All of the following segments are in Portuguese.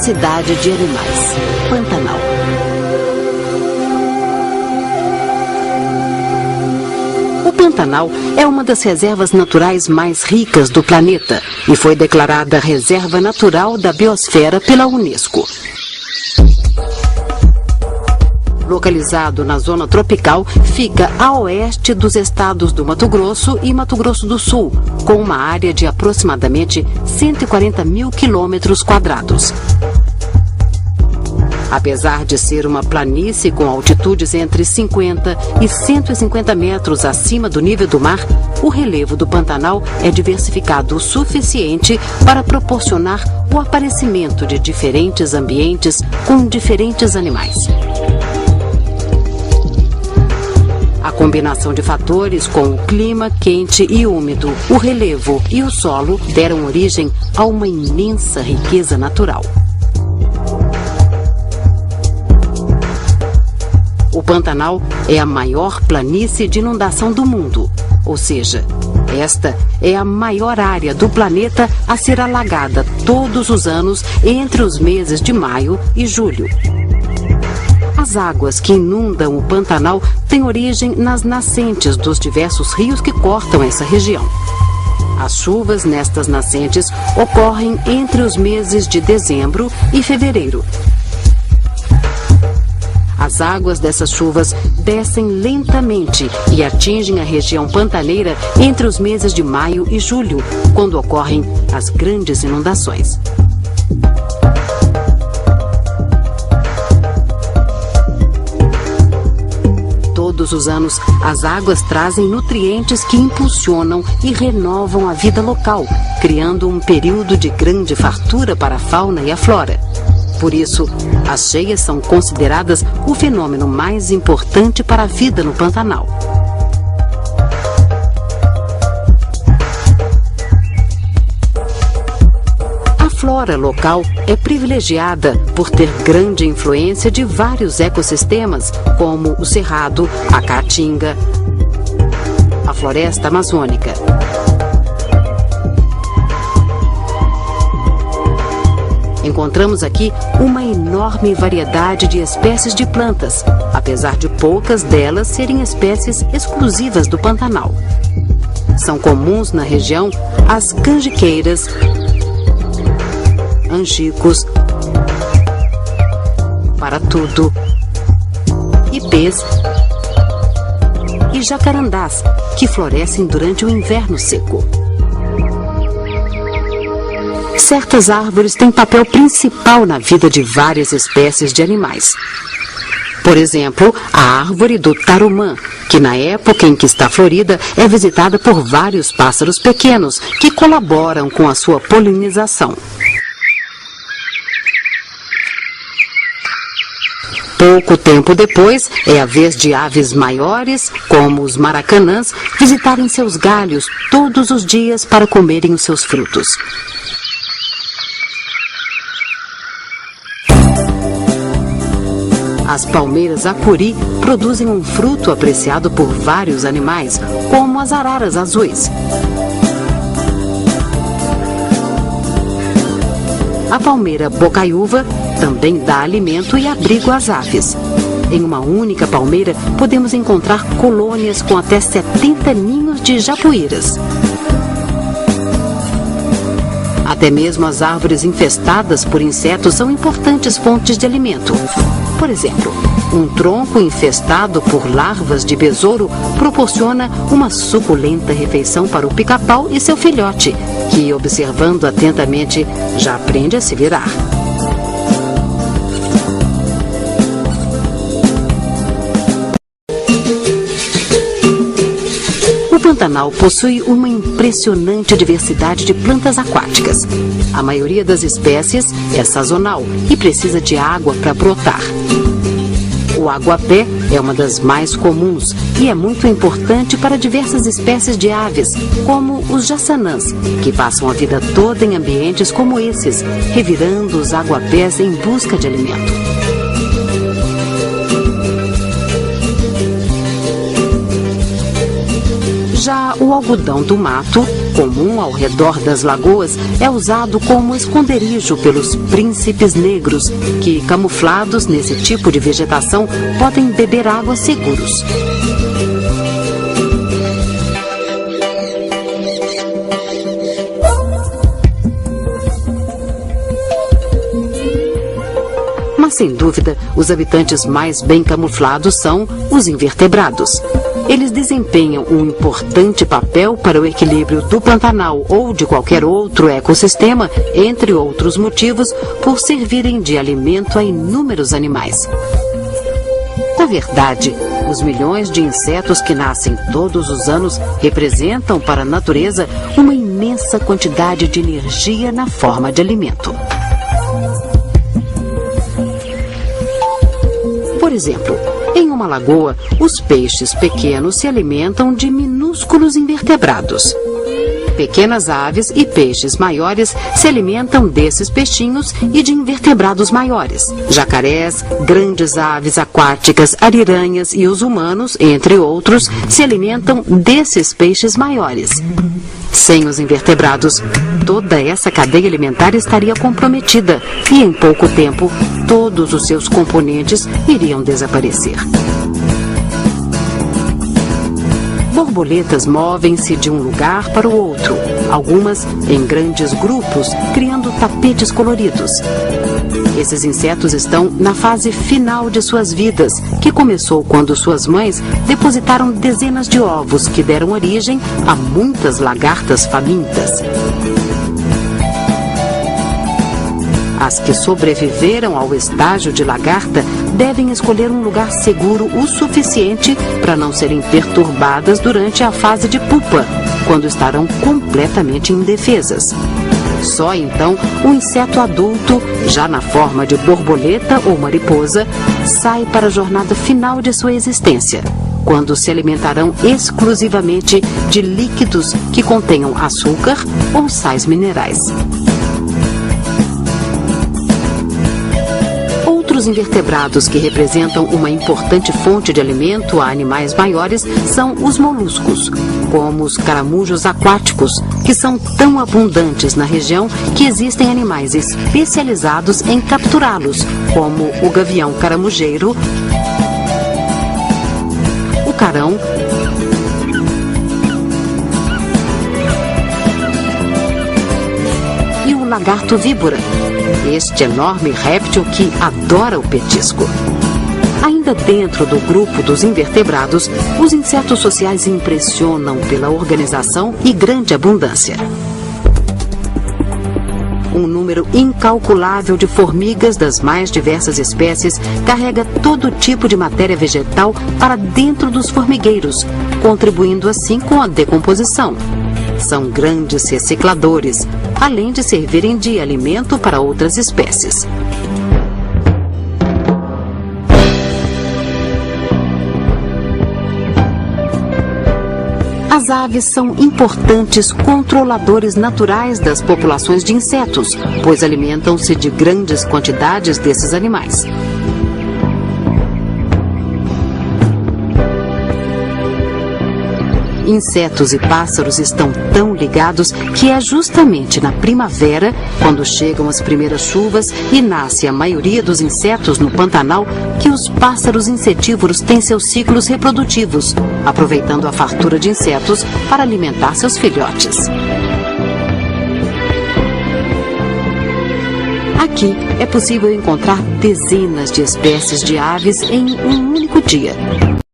diversidade de animais. Pantanal. O Pantanal é uma das reservas naturais mais ricas do planeta e foi declarada Reserva Natural da Biosfera pela Unesco. Localizado na zona tropical, fica a oeste dos estados do Mato Grosso e Mato Grosso do Sul, com uma área de aproximadamente 140 mil quilômetros quadrados. Apesar de ser uma planície com altitudes entre 50 e 150 metros acima do nível do mar, o relevo do Pantanal é diversificado o suficiente para proporcionar o aparecimento de diferentes ambientes com diferentes animais. A combinação de fatores como o clima quente e úmido, o relevo e o solo deram origem a uma imensa riqueza natural. O Pantanal é a maior planície de inundação do mundo, ou seja, esta é a maior área do planeta a ser alagada todos os anos entre os meses de maio e julho. As águas que inundam o Pantanal têm origem nas nascentes dos diversos rios que cortam essa região. As chuvas nestas nascentes ocorrem entre os meses de dezembro e fevereiro. As águas dessas chuvas descem lentamente e atingem a região pantaneira entre os meses de maio e julho, quando ocorrem as grandes inundações. Todos os anos, as águas trazem nutrientes que impulsionam e renovam a vida local, criando um período de grande fartura para a fauna e a flora. Por isso, as cheias são consideradas o fenômeno mais importante para a vida no Pantanal. A flora local é privilegiada por ter grande influência de vários ecossistemas, como o cerrado, a caatinga, a floresta amazônica. Encontramos aqui uma enorme variedade de espécies de plantas, apesar de poucas delas serem espécies exclusivas do Pantanal. São comuns na região as canjiqueiras, angicos, paratudo, ipês e jacarandás, que florescem durante o inverno seco. Certas árvores têm papel principal na vida de várias espécies de animais. Por exemplo, a árvore do tarumã, que na época em que está florida é visitada por vários pássaros pequenos que colaboram com a sua polinização. Pouco tempo depois, é a vez de aves maiores, como os maracanãs, visitarem seus galhos todos os dias para comerem os seus frutos. As palmeiras acuri produzem um fruto apreciado por vários animais, como as araras azuis. A palmeira bocaiúva também dá alimento e abrigo às aves. Em uma única palmeira, podemos encontrar colônias com até 70 ninhos de japuíras. Até mesmo as árvores infestadas por insetos são importantes fontes de alimento. Por exemplo, um tronco infestado por larvas de besouro proporciona uma suculenta refeição para o pica-pau e seu filhote, que, observando atentamente, já aprende a se virar. O Pantanal possui uma impressionante diversidade de plantas aquáticas. A maioria das espécies é sazonal e precisa de água para brotar. O aguapé é uma das mais comuns e é muito importante para diversas espécies de aves, como os jaçanãs, que passam a vida toda em ambientes como esses, revirando os aguapés em busca de alimento. Já o algodão do mato, comum ao redor das lagoas, é usado como esconderijo pelos príncipes negros, que, camuflados nesse tipo de vegetação, podem beber água seguros. Mas, sem dúvida, os habitantes mais bem camuflados são os invertebrados. Eles desempenham um importante papel para o equilíbrio do Pantanal ou de qualquer outro ecossistema, entre outros motivos, por servirem de alimento a inúmeros animais. Na verdade, os milhões de insetos que nascem todos os anos representam para a natureza uma imensa quantidade de energia na forma de alimento. Por exemplo, em uma lagoa, os peixes pequenos se alimentam de minúsculos invertebrados. Pequenas aves e peixes maiores se alimentam desses peixinhos e de invertebrados maiores. Jacarés, grandes aves aquáticas, ariranhas e os humanos, entre outros, se alimentam desses peixes maiores. Sem os invertebrados, toda essa cadeia alimentar estaria comprometida e, em pouco tempo, todos os seus componentes iriam desaparecer. Borboletas movem-se de um lugar para o outro, algumas em grandes grupos, criando tapetes coloridos. Esses insetos estão na fase final de suas vidas, que começou quando suas mães depositaram dezenas de ovos que deram origem a muitas lagartas famintas. As que sobreviveram ao estágio de lagarta devem escolher um lugar seguro o suficiente para não serem perturbadas durante a fase de pupa, quando estarão completamente indefesas. Só então o inseto adulto, já na forma de borboleta ou mariposa, sai para a jornada final de sua existência, quando se alimentarão exclusivamente de líquidos que contenham açúcar ou sais minerais. Outros invertebrados que representam uma importante fonte de alimento a animais maiores são os moluscos, como os caramujos aquáticos, que são tão abundantes na região que existem animais especializados em capturá-los, como o gavião caramujeiro, o carão e o lagarto víbora, este enorme réptil que adora o petisco. Ainda dentro do grupo dos invertebrados, os insetos sociais impressionam pela organização e grande abundância. Um número incalculável de formigas das mais diversas espécies carrega todo tipo de matéria vegetal para dentro dos formigueiros, contribuindo assim com a decomposição. São grandes recicladores, além de servirem de alimento para outras espécies. As aves são importantes controladores naturais das populações de insetos, pois alimentam-se de grandes quantidades desses animais. Insetos e pássaros estão tão ligados que é justamente na primavera, quando chegam as primeiras chuvas e nasce a maioria dos insetos no Pantanal, que os pássaros insetívoros têm seus ciclos reprodutivos, aproveitando a fartura de insetos para alimentar seus filhotes. Aqui é possível encontrar dezenas de espécies de aves em um único dia.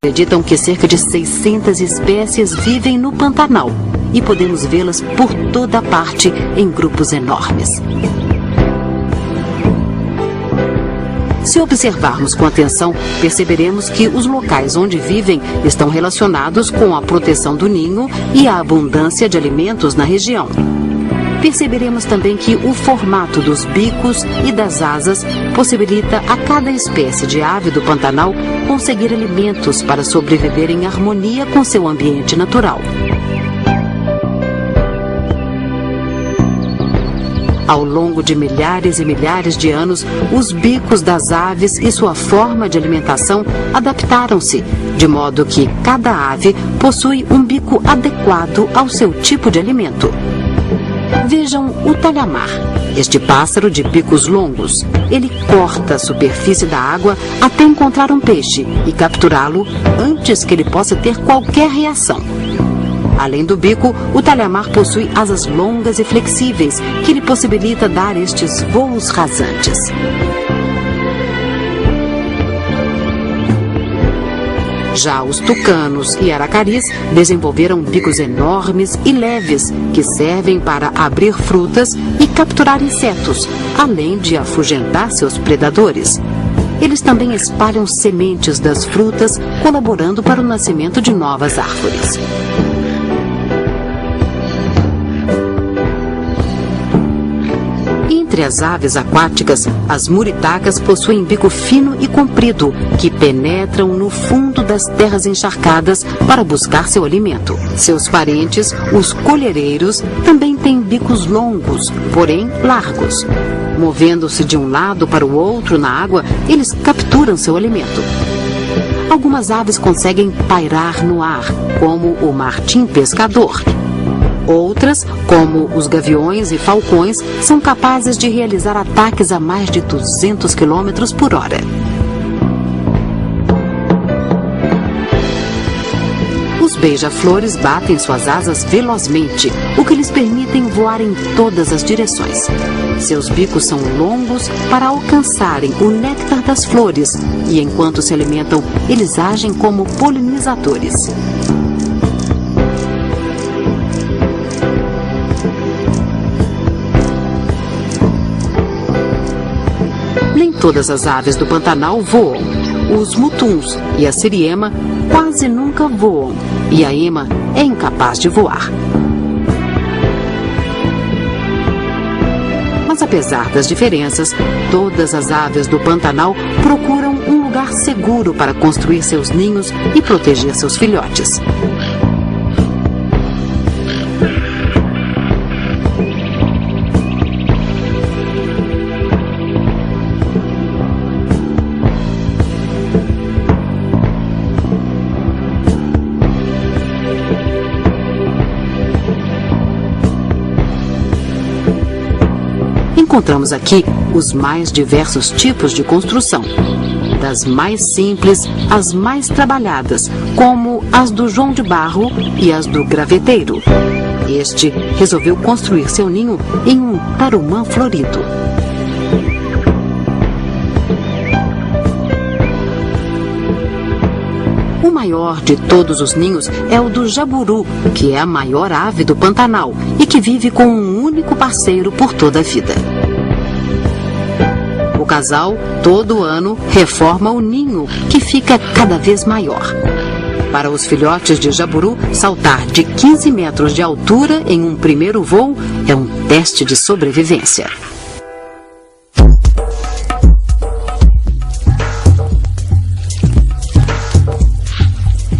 Acreditam que cerca de 600 espécies vivem no Pantanal e podemos vê-las por toda parte em grupos enormes. Se observarmos com atenção, perceberemos que os locais onde vivem estão relacionados com a proteção do ninho e a abundância de alimentos na região. Perceberemos também que o formato dos bicos e das asas possibilita a cada espécie de ave do Pantanal conseguir alimentos para sobreviver em harmonia com seu ambiente natural. Ao longo de milhares e milhares de anos, os bicos das aves e sua forma de alimentação adaptaram-se, de modo que cada ave possui um bico adequado ao seu tipo de alimento. Vejam o talhamar, este pássaro de bicos longos. Ele corta a superfície da água até encontrar um peixe e capturá-lo antes que ele possa ter qualquer reação. Além do bico, o talhamar possui asas longas e flexíveis, que lhe possibilita dar estes voos rasantes. Já os tucanos e aracaris desenvolveram bicos enormes e leves, que servem para abrir frutas e capturar insetos, além de afugentar seus predadores. Eles também espalham sementes das frutas, colaborando para o nascimento de novas árvores. Entre as aves aquáticas, as muritacas possuem bico fino e comprido, que penetram no fundo das terras encharcadas para buscar seu alimento. Seus parentes, os colhereiros, também têm bicos longos, porém largos. Movendo-se de um lado para o outro na água, eles capturam seu alimento. Algumas aves conseguem pairar no ar, como o martim pescador. Outras, como os gaviões e falcões, são capazes de realizar ataques a mais de 200 km por hora. Os beija-flores batem suas asas velozmente, o que lhes permitem voar em todas as direções. Seus bicos são longos para alcançarem o néctar das flores e, enquanto se alimentam, eles agem como polinizadores. Nem todas as aves do Pantanal voam. Os mutuns e a siriema quase nunca voam, e a ema é incapaz de voar. Mas apesar das diferenças, todas as aves do Pantanal procuram um lugar seguro para construir seus ninhos e proteger seus filhotes. Encontramos aqui os mais diversos tipos de construção, das mais simples às mais trabalhadas, como as do João de Barro e as do graveteiro. Este resolveu construir seu ninho em um tarumã florido. O maior de todos os ninhos é o do jaburu, que é a maior ave do Pantanal e que vive com um único parceiro por toda a vida. O casal, todo ano, reforma o ninho, que fica cada vez maior. Para os filhotes de jaburu, saltar de 15 metros de altura em um primeiro voo é um teste de sobrevivência.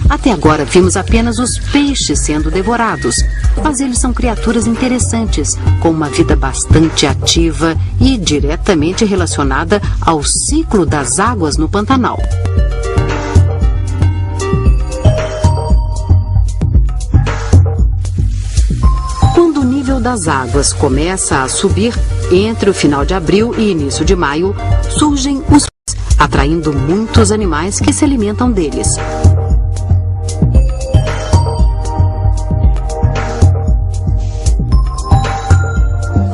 Até agora vimos apenas os peixes sendo devorados, mas eles são criaturas interessantes, com uma vida bastante ativa e diretamente relacionada ao ciclo das águas no Pantanal. Quando o nível das águas começa a subir, entre o final de abril e início de maio, surgem os peixes, atraindo muitos animais que se alimentam deles.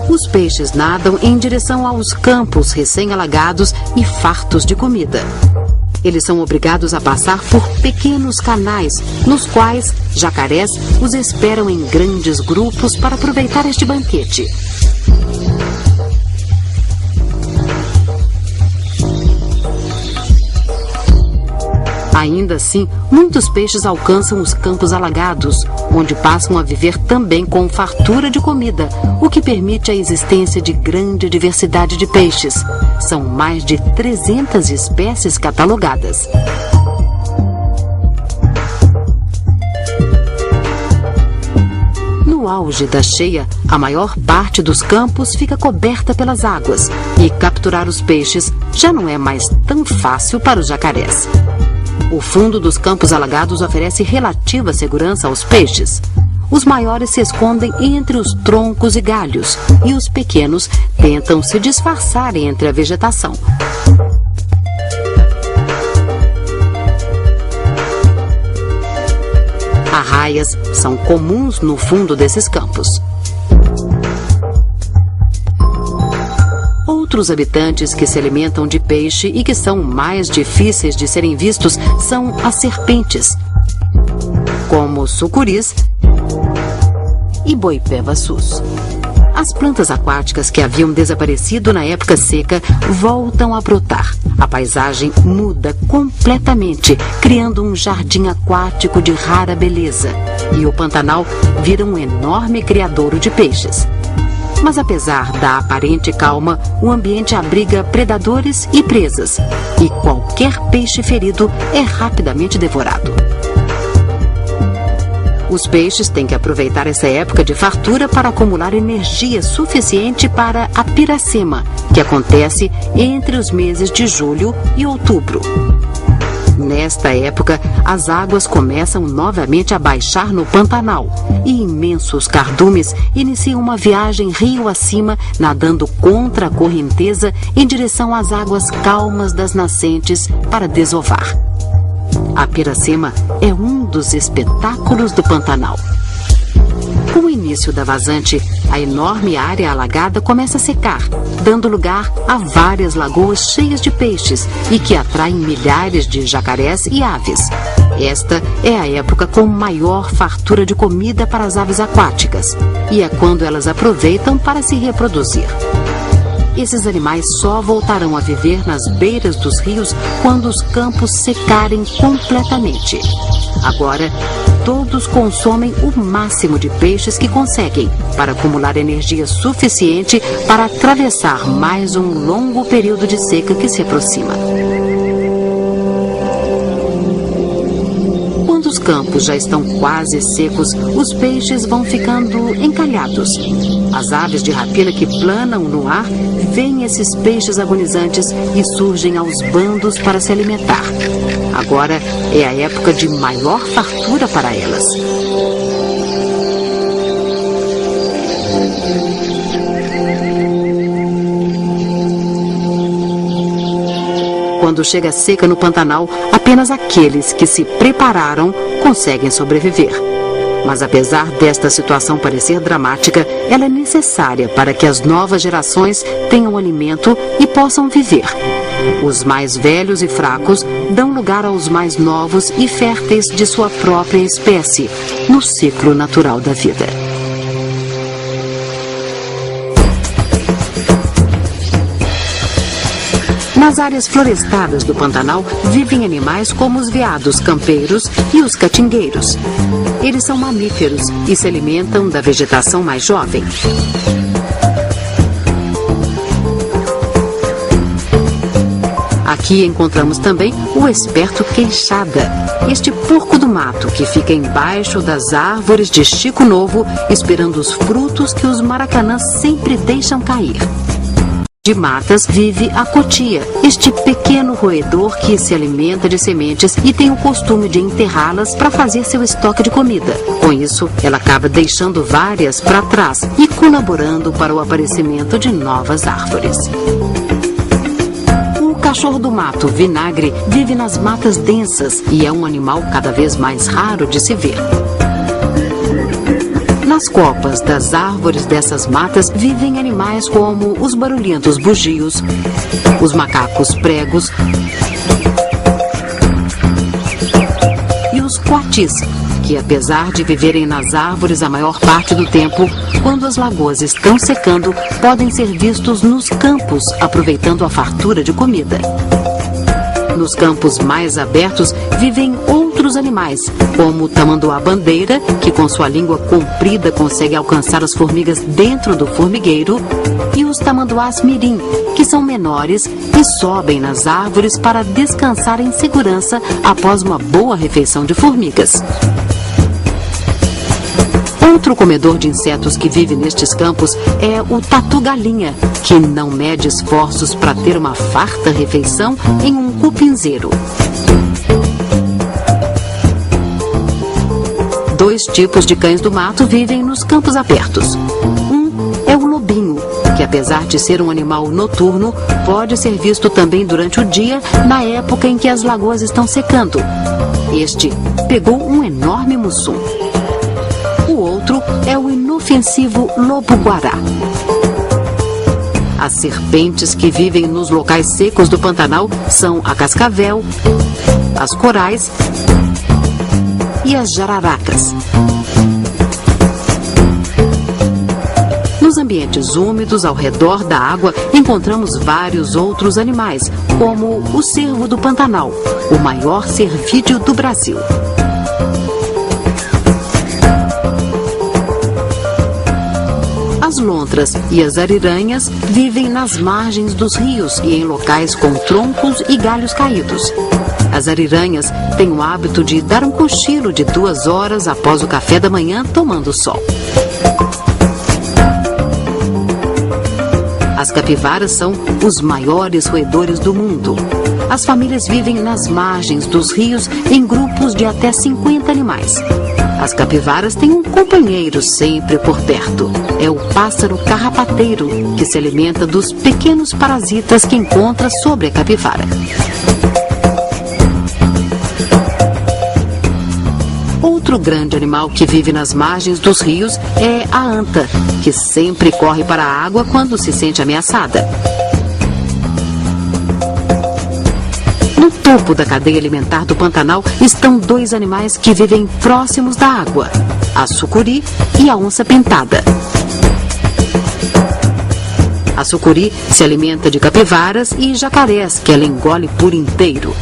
Os peixes nadam em direção aos campos recém-alagados e fartos de comida. Eles são obrigados a passar por pequenos canais, nos quais jacarés os esperam em grandes grupos para aproveitar este banquete. Ainda assim, muitos peixes alcançam os campos alagados, onde passam a viver também com fartura de comida, o que permite a existência de grande diversidade de peixes. São mais de 300 espécies catalogadas. No No auge da cheia, a maior parte dos campos fica coberta pelas águas e capturar os peixes já não é mais tão fácil para os jacarés. O fundo dos campos alagados oferece relativa segurança aos peixes. Os maiores se escondem entre os troncos e galhos e os pequenos tentam se disfarçar entre a vegetação. Arraias são comuns no fundo desses campos. Outros habitantes que se alimentam de peixe e que são mais difíceis de serem vistos são as serpentes, como sucuris e boipé-vassus. As plantas aquáticas que haviam desaparecido na época seca voltam a brotar. A paisagem muda completamente, criando um jardim aquático de rara beleza. E o Pantanal vira um enorme criadouro de peixes. Mas apesar da aparente calma, o ambiente abriga predadores e presas. E qualquer peixe ferido é rapidamente devorado. Os peixes têm que aproveitar essa época de fartura para acumular energia suficiente para a piracema, que acontece entre os meses de julho e outubro. Nesta época, as águas começam novamente a baixar no Pantanal e imensos cardumes iniciam uma viagem rio acima, nadando contra a correnteza em direção às águas calmas das nascentes para desovar. A piracema é um dos espetáculos do Pantanal. Com o início da vazante, a enorme área alagada começa a secar, dando lugar a várias lagoas cheias de peixes e que atraem milhares de jacarés e aves. Esta é a época com maior fartura de comida para as aves aquáticas e é quando elas aproveitam para se reproduzir. Esses animais só voltarão a viver nas beiras dos rios quando os campos secarem completamente. Agora, todos consomem o máximo de peixes que conseguem para acumular energia suficiente para atravessar mais um longo período de seca que se aproxima. Quando os campos já estão quase secos, os peixes vão ficando encalhados. As aves de rapina que planam no ar veem esses peixes agonizantes e surgem aos bandos para se alimentar. Agora é a época de maior fartura para elas. Quando chega a seca no Pantanal, apenas aqueles que se prepararam conseguem sobreviver. Mas apesar desta situação parecer dramática, ela é necessária para que as novas gerações tenham alimento e possam viver. Os mais velhos e fracos dão lugar aos mais novos e férteis de sua própria espécie, no ciclo natural da vida. Nas áreas florestadas do Pantanal vivem animais como os veados campeiros e os catingueiros. Eles são mamíferos e se alimentam da vegetação mais jovem. Aqui encontramos também o esperto queixada, este porco do mato que fica embaixo das árvores de Chico Novo, esperando os frutos que os maracanãs sempre deixam cair. De matas vive a cotia, este pequeno roedor que se alimenta de sementes e tem o costume de enterrá-las para fazer seu estoque de comida. Com isso, ela acaba deixando várias para trás e colaborando para o aparecimento de novas árvores. O cachorro do mato, vinagre, vive nas matas densas e é um animal cada vez mais raro de se ver. Nas copas das árvores dessas matas vivem animais como os barulhentos bugios, os macacos pregos e os coatis, que apesar de viverem nas árvores a maior parte do tempo, quando as lagoas estão secando, podem ser vistos nos campos, aproveitando a fartura de comida. Nos campos mais abertos vivem outros animais, como o tamanduá-bandeira, que com sua língua comprida consegue alcançar as formigas dentro do formigueiro, e os tamanduás mirim, que são menores e sobem nas árvores para descansar em segurança após uma boa refeição de formigas. Outro comedor de insetos que vive nestes campos é o tatu-galinha, que não mede esforços para ter uma farta refeição em um cupinzeiro. Dois tipos de cães do mato vivem nos campos abertos. Um é o lobinho, que apesar de ser um animal noturno, pode ser visto também durante o dia, na época em que as lagoas estão secando. Este pegou um enorme mussum. O outro é o inofensivo lobo-guará. As serpentes que vivem nos locais secos do Pantanal são a cascavel, as corais e as jararacas. Nos ambientes úmidos ao redor da água encontramos vários outros animais, como o cervo do Pantanal, o maior cervídeo do Brasil. As lontras e as ariranhas vivem nas margens dos rios e em locais com troncos e galhos caídos. As ariranhas têm o hábito de dar um cochilo de 2 horas após o café da manhã tomando sol. As capivaras são os maiores roedores do mundo. As famílias vivem nas margens dos rios em grupos de até 50 animais. As capivaras têm um companheiro sempre por perto. É o pássaro carrapateiro, que se alimenta dos pequenos parasitas que encontra sobre a capivara. Outro grande animal que vive nas margens dos rios é a anta, que sempre corre para a água quando se sente ameaçada. No topo da cadeia alimentar do Pantanal estão 2 animais que vivem próximos da água, a sucuri e a onça-pintada. A sucuri se alimenta de capivaras e jacarés que ela engole por inteiro.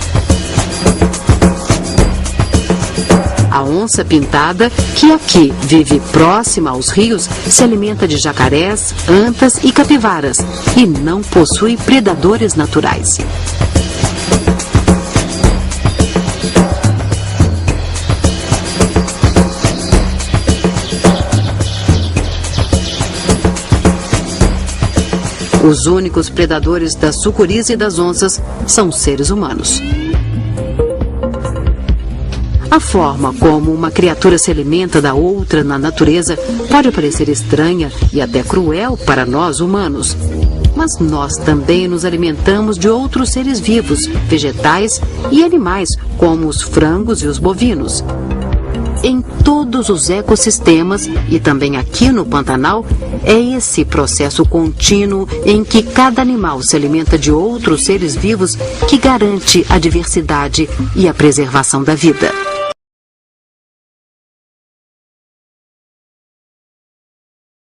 A onça-pintada, que aqui vive próxima aos rios, se alimenta de jacarés, antas e capivaras e não possui predadores naturais. Os únicos predadores das sucuris e das onças são seres humanos. A forma como uma criatura se alimenta da outra na natureza pode parecer estranha e até cruel para nós humanos. Mas nós também nos alimentamos de outros seres vivos, vegetais e animais, como os frangos e os bovinos. Em todos os ecossistemas, e também aqui no Pantanal, é esse processo contínuo em que cada animal se alimenta de outros seres vivos que garante a diversidade e a preservação da vida.